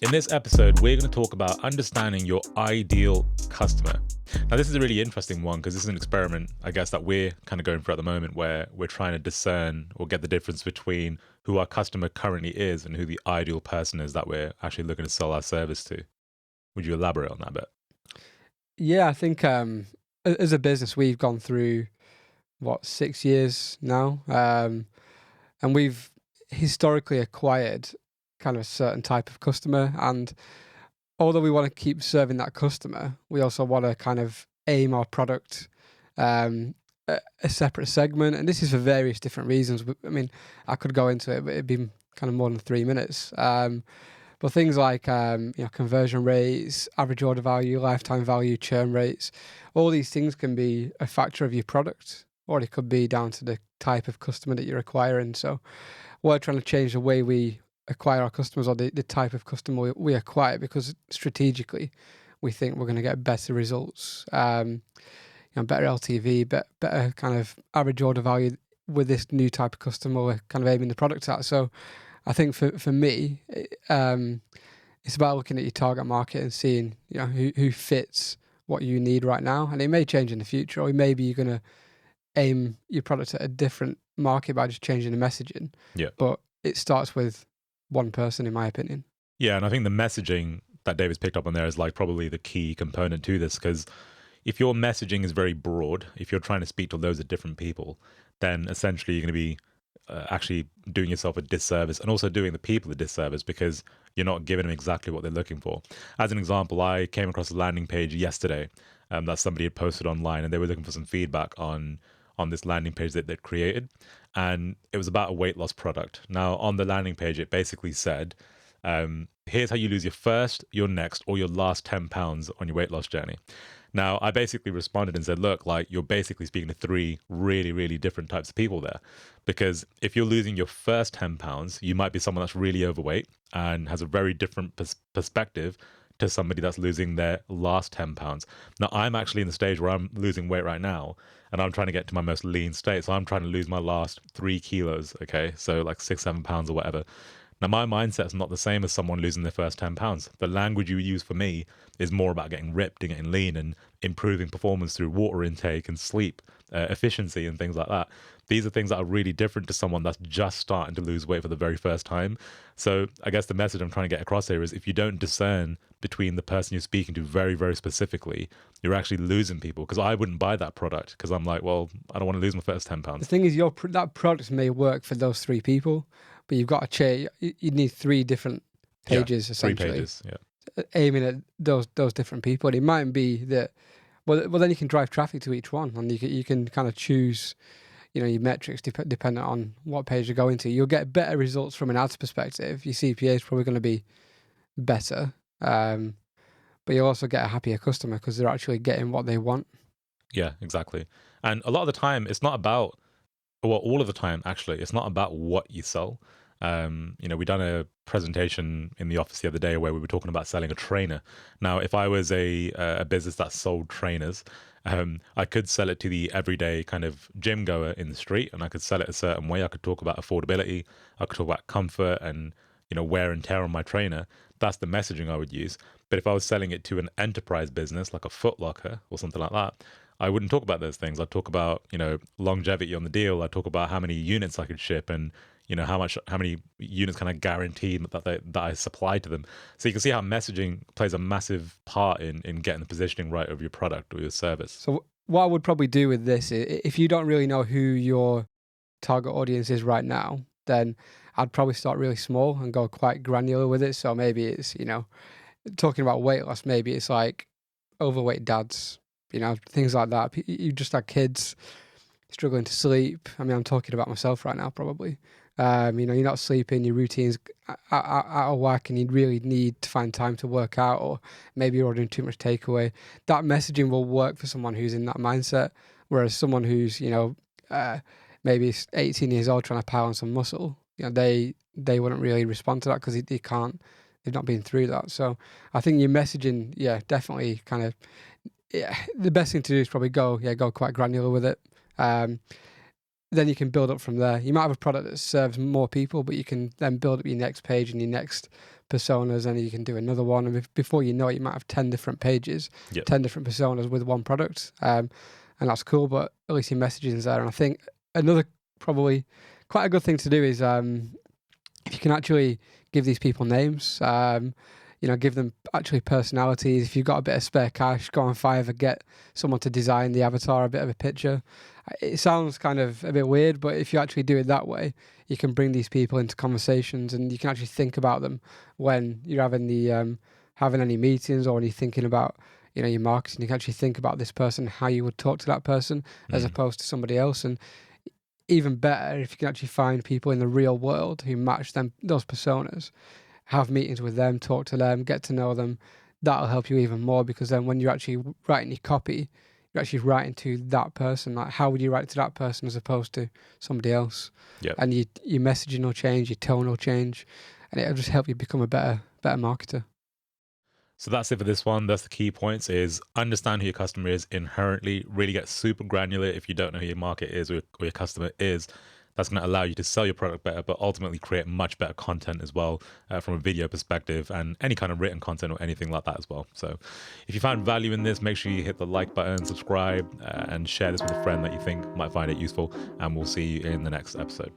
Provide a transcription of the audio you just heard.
In this episode, we're going to talk about understanding your ideal customer. Now, this is a really interesting one because this is an experiment, I guess, that we're kind of going through at the moment where we're trying to discern or get the difference between who our customer currently is and who the ideal person is that we're actually looking to sell our service to. Would you elaborate on that a bit? Yeah, I think as a business, we've gone through 6 years now, and we've historically acquired kind of a certain type of customer. And although we want to keep serving that customer, we also want to kind of aim our product a separate segment. And this is for various different reasons. I mean, I could go into it, but it'd be kind of more than 3 minutes. But things like conversion rates, average order value, lifetime value, churn rates, all these things can be a factor of your product, or it could be down to the type of customer that you're acquiring. So we're trying to change the way we acquire our customers, or the type of customer we acquire, because strategically we think we're going to get better results, better LTV, better kind of average order value with this new type of customer we're kind of aiming the product at. So I think for me, it's about looking at your target market and seeing who fits what you need right now, and it may change in the future, or maybe you're going to aim your product at a different market by just changing the messaging. Yeah. But it starts with one person, in my opinion. Yeah, and I think the messaging that David's picked up on there is like probably the key component to this, because if your messaging is very broad, if you're trying to speak to loads of different people, then essentially you're going to be actually doing yourself a disservice and also doing the people a disservice because you're not giving them exactly what they're looking for. As an example, I came across a landing page yesterday that somebody had posted online, and they were looking for some feedback on this landing page that they'd created, and it was about a weight loss product. Now, on the landing page, it basically said, here's how you lose your first, your next, or your last 10 pounds on your weight loss journey. Now, I basically responded and said, look, like, you're basically speaking to three really, really different types of people there. Because if you're losing your first 10 pounds, you might be someone that's really overweight and has a very different perspective to somebody that's losing their last 10 pounds. Now, I'm actually in the stage where I'm losing weight right now, and I'm trying to get to my most lean state. So I'm trying to lose my last 3 kilos, okay? So like 6, 7 pounds or whatever. Now, my mindset's not the same as someone losing their first 10 pounds. The language you use for me is more about getting ripped and getting lean and improving performance through water intake and sleep, efficiency and things like that. These are things that are really different to someone that's just starting to lose weight for the very first time. So I guess the message I'm trying to get across here is if you don't discern between the person you're speaking to very, very specifically, you're actually losing people. Because I wouldn't buy that product because I'm like, well, I don't want to lose my first 10 The pounds. thing is, that product may work for those three people, but you've got to change. You need three different pages, Yeah, three essentially, pages. Yeah. aiming at those different people. And it might be that, well, then you can drive traffic to each one, and you can kind of choose, your metrics dependent on what page you're going to. You'll get better results from an ads perspective. Your CPA is probably going to be better, but you'll also get a happier customer because they're actually getting what they want. Yeah, exactly. And a lot of the time, it's not about, well, all of the time, actually, it's not about what you sell. We done a presentation in the office the other day where we were talking about selling a trainer. Now, if I was a business that sold trainers, I could sell it to the everyday kind of gym goer in the street, and I could sell it a certain way. I could talk about affordability. I could talk about comfort and, wear and tear on my trainer. That's the messaging I would use. But if I was selling it to an enterprise business like a Foot Locker or something like that, I wouldn't talk about those things. I'd talk about, longevity on the deal. I'd talk about how many units I could ship and, how many units can I guarantee that I supply to them. So you can see how messaging plays a massive part in getting the positioning right of your product or your service. So what I would probably do with this is, if you don't really know who your target audience is right now, then I'd probably start really small and go quite granular with it. So maybe it's, talking about weight loss, maybe it's like overweight dads, things like that. You just had kids struggling to sleep. I mean, I'm talking about myself right now, probably. You're not sleeping, your routine's out of whack, and you really need to find time to work out, or maybe you're ordering too much takeaway. That messaging will work for someone who's in that mindset, whereas someone who's, maybe 18 years old trying to pile on some muscle, they wouldn't really respond to that because they can't, they've not been through that. So I think your messaging, definitely kind of, the best thing to do is probably go quite granular with it. then you can build up from there. You might have a product that serves more people, but you can then build up your next page and your next personas, and you can do another one. And before you know it, you might have 10 different pages, Yep. 10 different personas with one product. And that's cool, but at least your messaging is there. And I think another probably quite a good thing to do is if you can actually give these people names, give them actually personalities. If you've got a bit of spare cash, go on Fiverr, get someone to design the avatar, a bit of a picture. It sounds kind of a bit weird, but if you actually do it that way, you can bring these people into conversations, and you can actually think about them when you're having any meetings, or when you're thinking about your marketing. You can actually think about this person, how you would talk to that person, as opposed to somebody else. And even better, if you can actually find people in the real world who match those personas, have meetings with them, talk to them, get to know them. That'll help you even more, because then when you're actually writing your copy, you're actually writing to that person. Like, how would you write to that person as opposed to somebody else? Yep. And your messaging will change, your tone will change, and it'll just help you become a better marketer. So that's it for this one. That's the key points: is understand who your customer is inherently, really get super granular if you don't know who your market is or your customer is. That's going to allow you to sell your product better, but ultimately create much better content as well, from a video perspective, and any kind of written content or anything like that as well. So if you found value in this, make sure you hit the like button, subscribe, and share this with a friend that you think might find it useful. And we'll see you in the next episode.